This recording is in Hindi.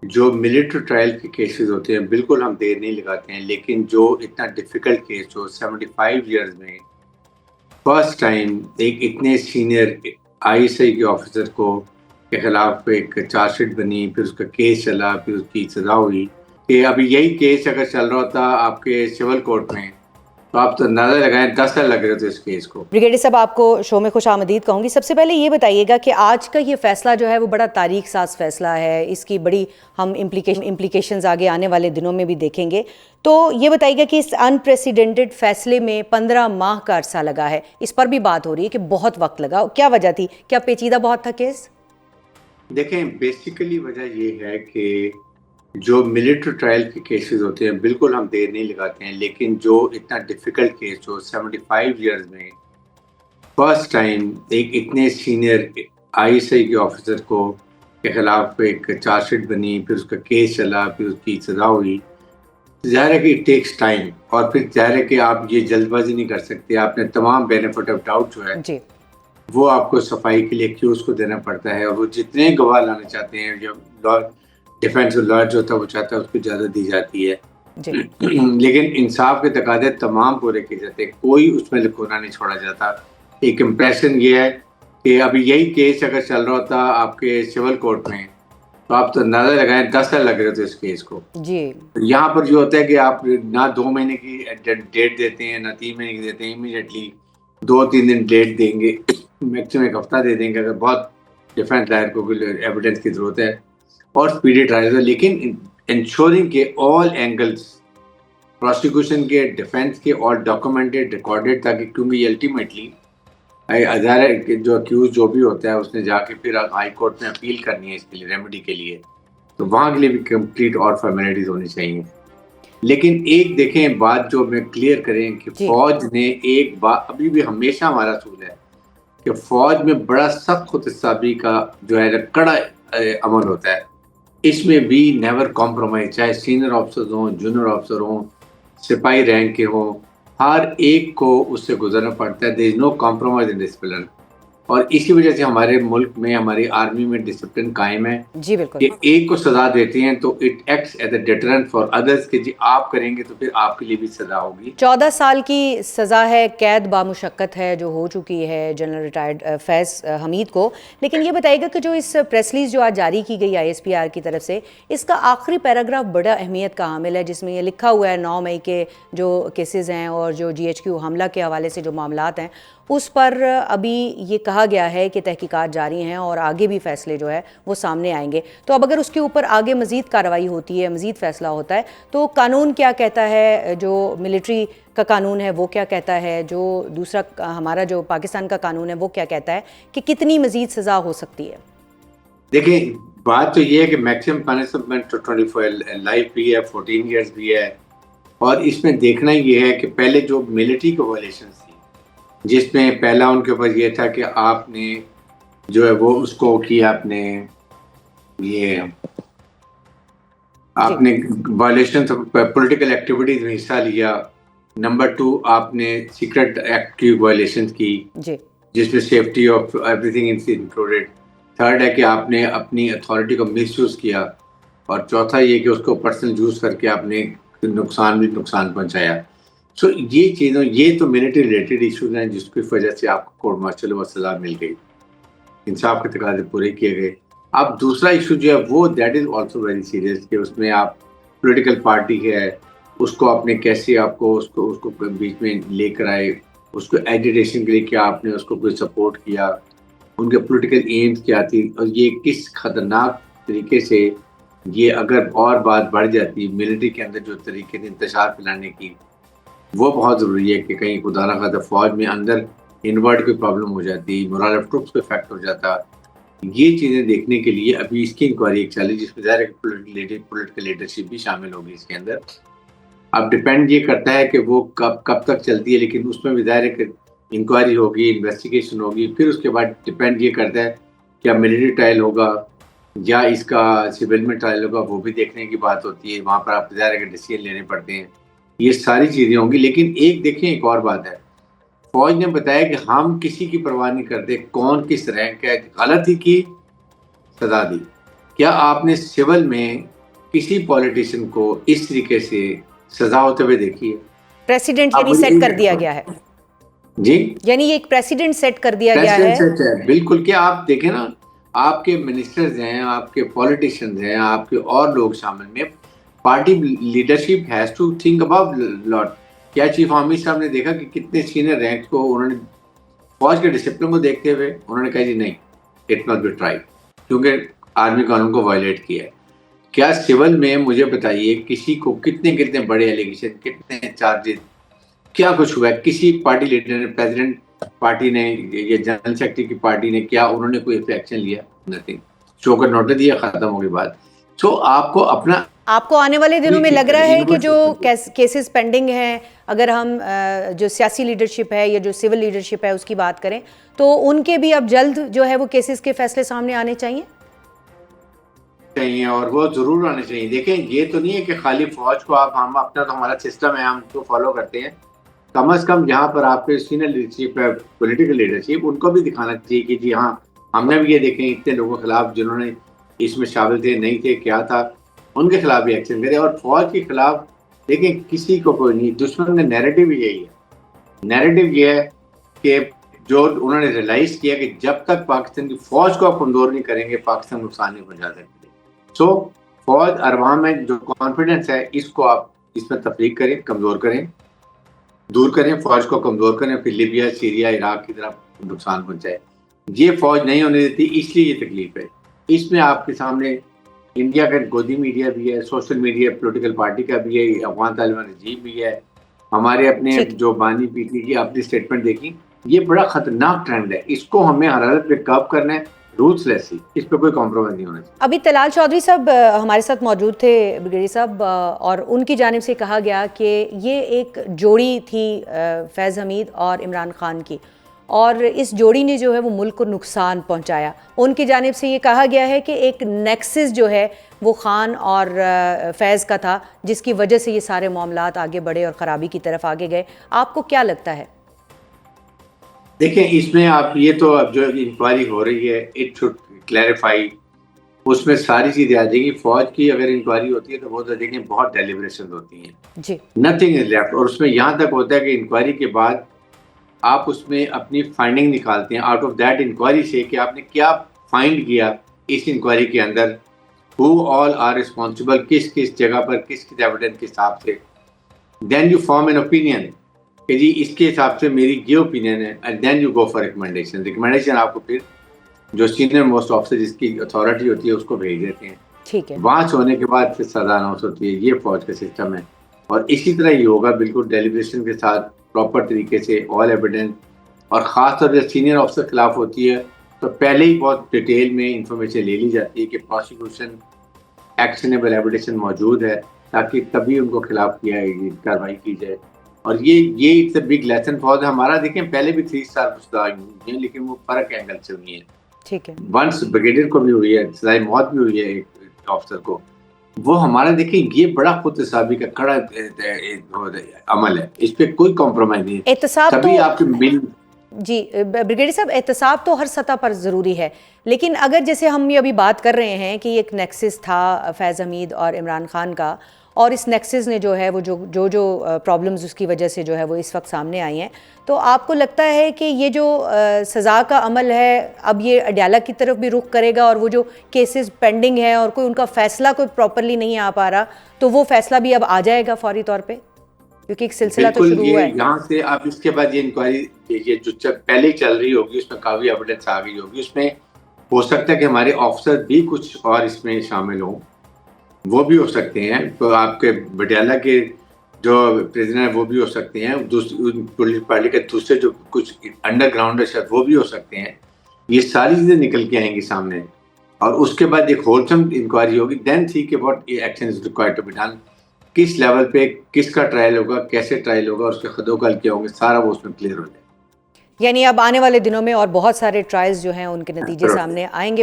जो मिलिट्री ट्रायल के केसेस होते हैं, बिल्कुल हम देर नहीं लगाते हैं, लेकिन जो इतना डिफ़िकल्ट केस जो 75 इयर्स में फर्स्ट टाइम एक इतने सीनियर आईएसआई के ऑफिसर को के खिलाफ एक चार्जशीट बनी, फिर उसका केस चला, फिर उसकी सज़ा हुई, कि अभी यही केस अगर चल रहा होता आपके सिविल कोर्ट में, तो आप तो अंदाज़ा लगाएँ 10 साल लग रहे थे इस केस को। ब्रिगेडियर साहब, आपको शो में खुशामदीद कहूँगी। सबसे पहले ये बताइएगा कि आज का ये फैसला जो है वो बड़ा तारीख साज फैसला है, इसकी बड़ी हम इम्प्लीकेशंस आगे आने वाले दिनों में भी देखेंगे। तो ये बताइएगा कि इस अनप्रेसिडेंटेड फैसले में 15 माह का अरसा लगा है, इस पर भी बात हो रही है कि बहुत वक्त लगा, क्या वजह थी? क्या पेचीदा बहुत था केस? देखें, बेसिकली वजह ये है कि जो मिलिट्री ट्रायल के केसेस होते हैं, बिल्कुल हम देर नहीं लगाते हैं, लेकिन जो इतना डिफ़िकल्ट केस जो 75 इयर्स में फर्स्ट टाइम एक इतने सीनियर आईएसआई के ऑफिसर को के खिलाफ एक चार्जशीट बनी, फिर उसका केस चला, फिर उसकी सज़ा हुई। ज़ाहिर है कि इट टेक्स टाइम, और फिर ज़ाहिर है कि आप ये जल्दबाज़ी नहीं कर सकते। आपने तमाम बेनिफिट ऑफ डाउट जो है, जी। वो आपको सफाई के लिए एक्यूज़ को देना पड़ता है, और वो जितने गवाह लाना चाहते हैं, जो लॉ डिफेंस लॉयर जो होता है वो चाहता है उसको इजाज़त दी जाती है। जी। लेकिन इंसाफ के तकाज़े तमाम पूरे किए जाते हैं, कोई उसमें लकोना नहीं छोड़ा जाता। एक इम्प्रेशन ये है कि अभी यही केस अगर चल रहा होता आपके सिविल कोर्ट में, तो आप तो अंदाज़ा लगाएँ 10 साल लग रहे थे इस केस को। जी। यहाँ पर जो होता है कि आप ना 2 महीने की डेट देते हैं, ना 3 महीने की देते हैं, इमीडिएटली 2-3 दिन डेट देंगे, मैक्सिमम 1 हफ्ता दे देंगे अगर बहुत डिफेंस लायर को कोई एविडेंस की ज़रूरत है, और स्पीडी ट्रायल है। लेकिन इंश्योरिंग के ऑल एंगल्स, प्रोसिक्यूशन के, डिफेंस के, और डॉक्यूमेंटेड, रिकॉर्डेड, ताकि क्योंकि अल्टीमेटली ज़ाहिर है कि जो अक्यूज़ जो भी होता है उसने जाके फिर हाई कोर्ट में अपील करनी है इसके लिए, रेमेडी के लिए। तो वहाँ के लिए भी कंप्लीट और फॉर्मेलिटीज़ होनी चाहिए। लेकिन एक देखें बात जो मैं क्लियर करें कि जी। फ़ौज ने एक बात अभी भी हमेशा हमारा असूल है कि फ़ौज में बड़ा सख्त खुद-हिसाबी का जो है ना कड़ा अमल होता है। इसमें भी नेवर कॉम्प्रोमाइज़, चाहे सीनियर ऑफिसर्स हों, जूनियर ऑफिसर हों, सिपाही रैंक के हों, हर एक को उससे गुज़रना पड़ता है। There is no compromise in discipline. और इसी वजह से हमारे मुल्क में, हमारी आर्मी में डिसिप्लिन कायम है जी, बिल्कुल। कि एक को सज़ा देते हैं तो it acts as a deterrent for others, कि जी आप करेंगे तो फिर आपके लिए भी सज़ा होगी। 14 साल की सज़ा है, कैद बामुशक्कत है जो हो चुकी है जनरल रिटायर्ड फैज़ हमीद को। लेकिन ये बताइएगा कि जो इस प्रेस रिलीज़ जो आज जारी की गई आईएसपीआर की तरफ से, इसका आखिरी पैराग्राफ बड़ा अहमियत का हामिल है, जिसमें ये लिखा हुआ है 9 मई के जो केसेस हैं और जो जीएचक्यू हमला के हवाले से जो मामलात हैं, उस पर अभी ये कहा गया है कि तहकीकात जारी हैं और आगे भी फैसले जो है वो सामने आएंगे। तो अब अगर उसके ऊपर आगे मज़ीद कार्रवाई होती है, मज़ीद फैसला होता है, तो कानून क्या कहता है? जो मिलिट्री का कानून है वो क्या कहता है? जो दूसरा हमारा जो पाकिस्तान का कानून है वो क्या कहता है कि कितनी मज़ीद सज़ा हो सकती है? देखिए, बात तो ये है कि मैक्सिमम पनिशमेंट तो 24 लाइफ भी है, 14 इयर्स भी है, और इसमें देखना ये है कि पहले जो मिलिट्री के वायलेशंस थी, जिसमें पहला उनके ऊपर ये था कि आपने जो है वो उसको किया, आपने ये जी। आपने वायलेशन ऑफ पॉलिटिकल एक्टिविटीज में हिस्सा लिया। नंबर 2, आपने सीक्रेट एक्ट की वायलेशन की, जी। जिसमें safety of everything is included. Third है कि आपने अपनी अथॉरिटी को मिसयूज़ किया, और चौथा ये कि उसको पर्सनल यूज़ करके आपने नुकसान पहुंचाया। सो ये चीज़ों, ये तो मिलिट्री रिलेटेड इश्यूज हैं जिसकी वजह से आपको कोर्ट मार्शल व सज़ा मिल गई, इंसाफ के तकाज़े पूरे किए गए। अब दूसरा इशू जो है वो that is also very serious, कि उसमें आप पॉलिटिकल पार्टी है, उसको आपने कैसे आपको उसको उसको बीच में लेकर आए, उसको एजिटेशन के लिए क्या आपने उसको कोई सपोर्ट किया, उनके पॉलिटिकल एम्स क्या थी, और ये किस खतरनाक तरीके से ये अगर और बात बढ़ जाती मिलिट्री के अंदर जो तरीके थे इंतशार फैलाने की, वो बहुत ज़रूरी है कि कहीं खुदा ना खास्ता फ़ौज में अंदर इनवर्ट कोई प्रॉब्लम हो जाती, मोरल ऑफ ट्रूप्स पे इफ़ेक्ट हो जाता। ये चीज़ें देखने के लिए अभी इसकी इंक्वायरी एक चल रही है, जिसमें ज़ाहिर है कि पॉलिटिकल लीडरशिप भी शामिल होगी इसके अंदर। अब डिपेंड ये करता है कि वो कब कब तक चलती है, लेकिन उसमें भी ज़ाहिर है कि इंक्वायरी होगी, इन्वेस्टिगेशन होगी, फिर उसके बाद डिपेंड ये करता है क्या मिलिट्री ट्रायल होगा या इसका सिविल में ट्रायल होगा, वो भी देखने की बात होती है। वहाँ पर आप ज़ाहिर है कि डिसीजन लेने पड़ते हैं। ये सारी चीज़ें होंगी, लेकिन एक देखें एक और बात है, फ़ौज ने बताया कि हम किसी की परवाह नहीं करते कौन किस रैंक का है, गलती की सज़ा दी। क्या आपने सिविल में किसी पॉलिटिशियन को इस तरीके से सजा होते हुए देखी है? प्रेसिडेंट आप यानी मुझे सेट ये कर दिया बताओ। गया है, जी, यानी ये एक प्रेसिडेंट सेट कर दिया गया प्रेसिडेंट है। सच है बिल्कुल। क्या आप देखें ना, आपके मिनिस्टर्स हैं, आपके पॉलिटिशियंस हैं, आपके और लोग शामिल में, party leadership has to think about lot. क्या चीफ आर्मी साहब ने देखा कि कितने सीनियर रैंक को उन्होंने फौज के डिसिप्लिन को देखते हुए उन्होंने कहा जी नहीं, इट मस्ट बी ट्राई, क्योंकि आर्मी कानून को वायलेट किया है। क्या सिविल में मुझे बताइए किसी को कितने कितने बड़े एलिगेशन, कितने चार्जेस, क्या कुछ हुआ है? किसी पार्टी लीडर ने, प्रेसिडेंट पार्टी ने, ये जनरल सेक्रेटरी की पार्टी ने, क्या उन्होंने कोई एक्शन लिया? नथिंग। शोकत नोटिस दिया, खत्म हो गई बात। सो आपको अपना आपको आने वाले दिनों में लग रहा है कि जो इनको केसेस पेंडिंग हैं, अगर हम जो सियासी लीडरशिप है या जो सिविल लीडरशिप है उसकी बात करें, तो उनके भी अब जल्द जो है वो केसेस के फैसले सामने आने चाहिए चाहिए, और वो जरूर आने चाहिए। देखें, ये तो नहीं है कि खाली फौज को आप, हम अपना तो हमारा सिस्टम है, हम उसको फॉलो करते हैं। कम से कम जहाँ पर आपके सीनियर लीडरशिप है, पॉलिटिकल लीडरशिप, उनको भी दिखाना चाहिए कि जी हाँ, हमने भी ये देखें इतने लोगों के खिलाफ जिन्होंने इसमें शामिल थे, नहीं थे, क्या था, उनके खिलाफ भी एक्शन करें। और फौज के खिलाफ देखें, किसी को कोई नहीं, दुश्मन का नैरेटिव यही है। नैरेटिव ये है कि जो उन्होंने रियलाइज किया कि जब तक पाकिस्तान की फौज को आप कमजोर नहीं करेंगे, पाकिस्तान नुकसान नहीं पहुंचा सकते। सो फौज अरवाम में जो कॉन्फिडेंस है, इसको आप इसमें तफरीक करें, कमजोर करें, दूर करें, फौज को कमजोर करें, फिर लीबिया, सीरिया, इराक की तरफ नुकसान पहुंचाए। ये फौज नहीं होने देती, इसलिए ये तकलीफ है। इसमें आपके सामने इंडिया का गोदी मीडिया भी है, सोशल मीडिया, पॉलिटिकल पार्टी का भी है, अफगान तालिबान रजीम भी है, हमारे अपने ठीक जो बानी पीटी की अपनी स्टेटमेंट देखी। ये बड़ा खतरनाक ट्रेंड है, इसको हमें हर हालत पे कर्व करना है, रूल्सलेसली। इस पे कोई कॉम्प्रोमाइज नहीं होना चाहिए। अभी तलाल चौधरी साहब हमारे साथ मौजूद थे, ब्रिगेडियर साहब, और उनकी जानिब से कहा गया कि ये एक जोड़ी थी फैज़ हमीद और इमरान खान की, और इस जोड़ी ने जो है वो मुल्क को नुकसान पहुंचाया। उनकी जानिब से ये कहा गया है कि एक नेक्सस जो है वो खान और फैज़ का था, जिसकी वजह से ये सारे मामलात आगे बढ़े और ख़राबी की तरफ आगे गए। आपको क्या लगता है? देखें, इसमें आप ये तो अब जो इंक्वायरी हो रही है, इट शुड क्लैरिफाई, उसमें सारी चीजें आ जाएंगी। फौज की अगर इंक्वायरी होती है तो वो तो देखें बहुत डेलिब्रेशन होती हैं, जी, नथिंग इज लेफ्ट। और उसमें यहाँ तक होता है कि इंक्वायरी के बाद आप उसमें अपनी फाइंडिंग निकालते हैं आउट ऑफ दैट इंक्वायरी से, कि आपने क्या फाइंड किया इस इंक्वायरी के अंदर, हु ऑल आर रिस्पॉन्सिबल, किस किस जगह पर, किस किस एविडेंस के हिसाब से। Then you form an opinion कि जी इसके हिसाब से मेरी ये ओपिनियन है, and then you go for recommendation. Recommendation आपको फिर जो सीनियर मोस्ट ऑफिसर जिसकी अथॉरिटी होती है उसको भेज देते हैं। ठीक है। वहाँ से होने के बाद फिर सजा अनाउंस होती है। ये फौज का सिस्टम है, और इसी तरह ही होगा, बिल्कुल डेलिब्रेशन के साथ, प्रॉपर तरीके से, ऑल एविडेंस। और ख़ास तौर से सीनियर ऑफिसर के खिलाफ होती है तो पहले ही बहुत डिटेल में इंफॉर्मेशन ले ली जाती है कि प्रोसिक्यूशन एक्शनेबल एविडेंस मौजूद है, ताकि तभी उनको खिलाफ कार्रवाई की जाए। और ये it's a big lesson for हमारा। देखें, पहले भी 3 स्टार सजाएं हुई हैं, लेकिन वो फर्क एंगल से हुई है। ठीक है। वंस ब्रिगेडियर को भी हुई है, सजाए मौत भी हुई है एक ऑफिसर को। वो हमारा देखें, ये बड़ा खुद हिसाबी का कड़ा अमल है, इस पे कोई कॉम्प्रोमाइज नहीं है। एहतसाब तभी तो आपके मिल जी ब्रिगेडियर साहब, एहतसाब तो हर सतह पर ज़रूरी है, लेकिन अगर जैसे हम ये अभी बात कर रहे हैं कि एक नेक्सस था फैज़ हमीद और इमरान खान का, और इस नेक्सस ने जो है वो जो प्रॉब्लम्स उसकी वजह से जो है वो इस वक्त सामने आई हैं, तो आपको लगता है कि ये जो सज़ा का अमल है अब ये अडयाला की तरफ भी रुख करेगा, और वो जो केसेस पेंडिंग है और कोई उनका फ़ैसला कोई प्रॉपरली नहीं आ पा रहा, तो वो फ़ैसला भी अब आ जाएगा फौरी तौर पर, क्योंकि एक सिलसिला तो शुरू हुआ है। यहाँ से आप इसके बाद ये इंक्वायरी, ये जो पहले चल रही होगी उसमें काफी एविडेंस आ गई होगी, उसमें हो सकता है कि हमारे ऑफिसर भी कुछ और इसमें शामिल हों, वो भी हो सकते हैं। तो आपके पटियाला के जो प्रिजनर है वो भी हो सकते हैं, पुलिस पार्टी के दूसरे जो कुछ अंडरग्राउंड है वो भी हो सकते हैं। ये सारी चीजें निकल के आएंगी सामने, और उसके बाद एक होलसम इंक्वायरी होगी। देन सी के what action is required to be done, किस लेवल पे किसका ट्रायल होगा, कैसे ट्रायल होगा, उसके खदोखल क्या होंगे, सारा वो उसमें क्लियर हो जाए। यानी अब आने वाले दिनों में और बहुत सारे ट्रायल्स जो हैं उनके नतीजे सामने आएंगे।